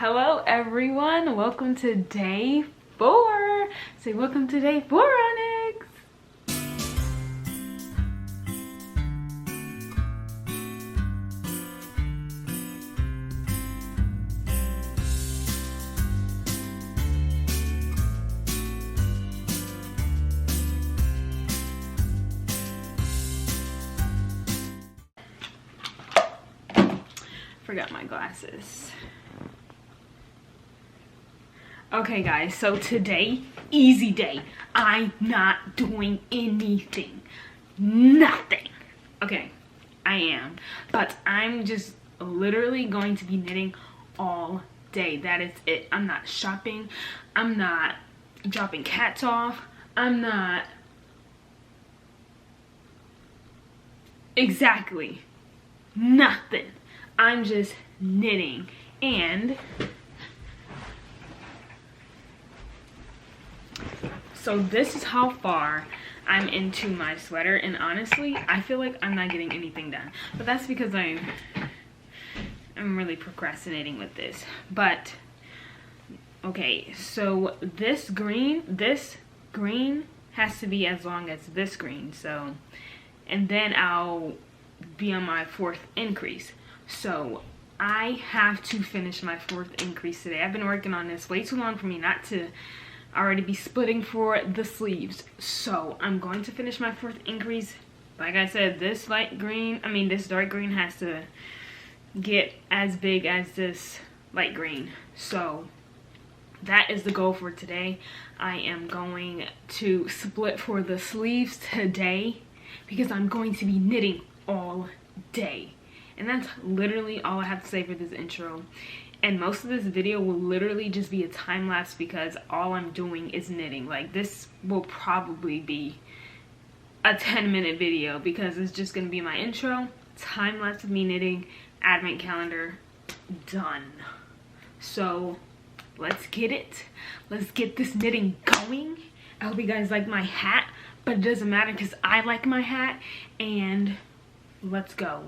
Hello everyone, welcome to day 4. Say welcome to day 4, Onyx. Forgot my glasses. Okay guys, so today, easy day. I'm not doing anything. Nothing. Okay, I am. But I'm just literally going to be knitting all day. That is it. I'm not shopping. I'm not dropping cats off. I'm not... Exactly. Nothing. I'm just knitting. And... so this is how far I'm into my sweater, and honestly, I feel like I'm not getting anything done. But that's because I'm really procrastinating with this. But, okay, so this green has to be as long as this green. So, and then I'll be on my 4th increase. So, I have to finish my 4th increase today. I've been working on this way too long for me not to already be splitting for the sleeves. So I'm going to finish my 4th increase. Like I said, this dark green has to get as big as this light green. So that is the goal for today. I am going to split for the sleeves today because I'm going to be knitting all day. And that's literally all I have to say for this intro. And most of this video will literally just be a time lapse because all I'm doing is knitting. Like, this will probably be a 10-minute video because it's just going to be my intro, time lapse of me knitting, advent calendar, done. So let's get it. Let's get this knitting going. I hope you guys like my hat, but it doesn't matter because I like my hat. And let's go.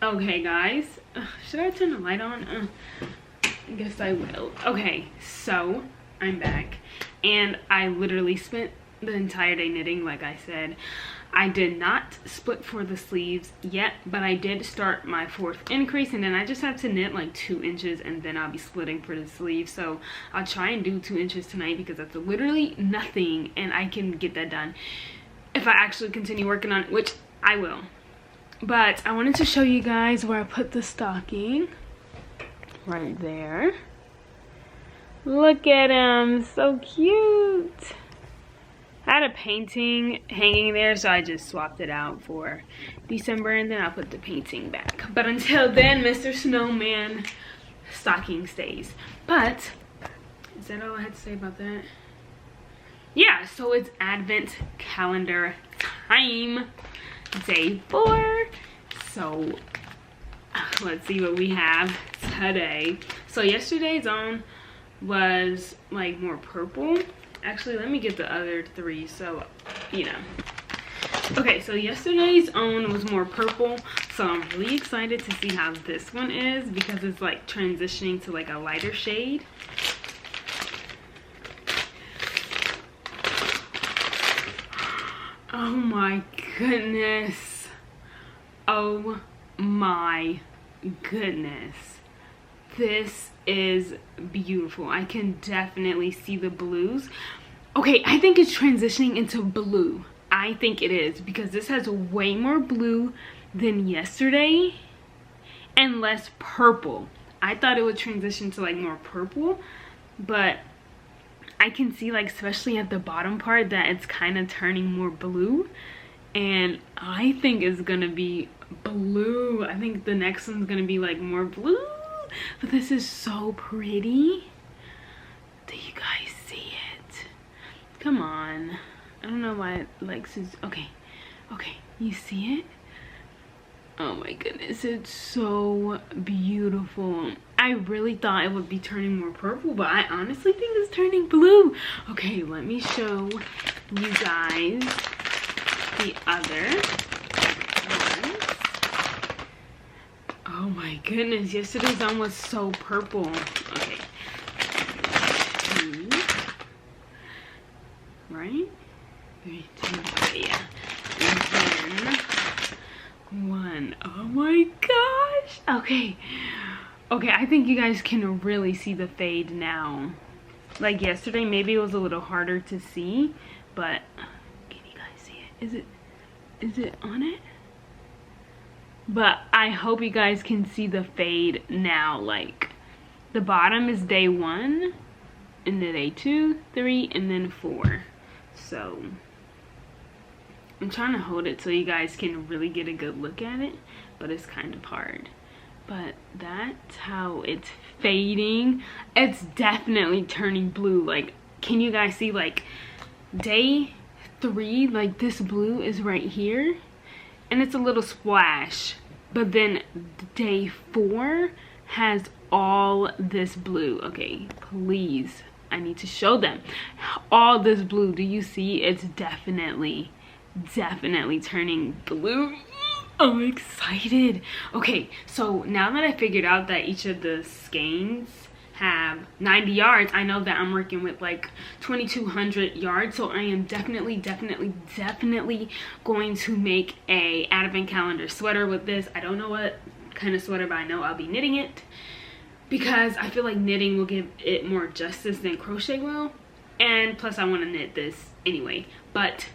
Okay guys, should I turn the light on? I guess I will. Okay, so I'm back and I literally spent the entire day knitting. Like I said, I did not split for the sleeves yet, but I did start my 4th increase, and then I just have to knit like 2 inches and then I'll be splitting for the sleeves. So I'll try and do 2 inches tonight because that's literally nothing and I can get that done if I actually continue working on it, which I will. But I wanted to show you guys where I put the stocking. Right there. Look at him, so cute. I had a painting hanging there, so I just swapped it out for December, and then I'll put the painting back. But until then, Mr. Snowman stocking stays. But is that all I had to say about that? Yeah, so it's Advent calendar time, day 4. So let's see what we have today. So yesterday's on was like more purple. Actually, let me get the other 3 so you know. Okay, so yesterday's own was more purple, so I'm really excited to see how this one is because it's like transitioning to like a lighter shade. Oh my goodness. Oh my goodness. This is beautiful. I can definitely see the blues. Okay, I think it's transitioning into blue. I think it is because this has way more blue than yesterday and less purple. I thought it would transition to like more purple, but I can see like especially at the bottom part that it's kind of turning more blue, and I think it's gonna be blue. I think the next one's gonna be like more blue. But this is so pretty. Do you guys see it? Come on. I don't know why it likes is okay. Okay, you see it? Oh my goodness, it's so beautiful. I really thought it would be turning more purple, but I honestly think it's turning blue. Okay, let me show you guys the other. Oh my goodness, yesterday's one was so purple. Okay. 2. Right? 3, 2, okay, yeah. And then 1. Oh my gosh. Okay. Okay, I think you guys can really see the fade now. Like yesterday, maybe it was a little harder to see, but can you guys see it? Is it on it? But I hope you guys can see the fade now. Like the bottom is day 1 and then day 2, 3, and then 4. So I'm trying to hold it so you guys can really get a good look at it, but it's kind of hard. But that's how it's fading. It's definitely turning blue. Like, can you guys see like day 3, like this blue is right here and it's a little splash, but then day 4 has all this blue. Okay, please, I need to show them all this blue. Do you see? It's definitely turning blue. I'm excited. Okay, so now that I figured out that each of the skeins have 90 yards, I know that I'm working with like 2200 yards, so I am definitely going to make a advent calendar sweater with this. I don't know what kind of sweater, but I know I'll be knitting it because I feel like knitting will give it more justice than crochet will, and plus I want to knit this anyway. But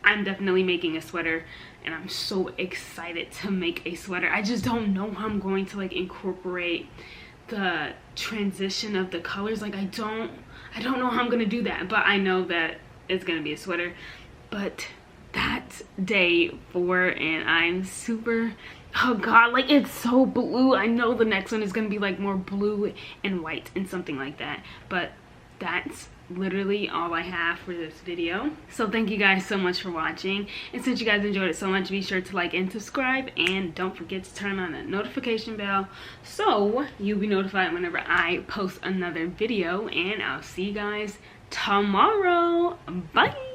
I'm definitely making a sweater and I'm so excited to make a sweater. I just don't know how I'm going to like incorporate the transition of the colors. Like I don't know how I'm gonna do that, but I know that it's gonna be a sweater. But that's day 4 and I'm super, oh god, like it's so blue. I know the next one is gonna be like more blue and white and something like that, but that's literally all I have for this video. So thank you guys so much for watching, and since you guys enjoyed it so much, be sure to like and subscribe, and don't forget to turn on the notification bell so you'll be notified whenever I post another video. And I'll see you guys tomorrow. Bye.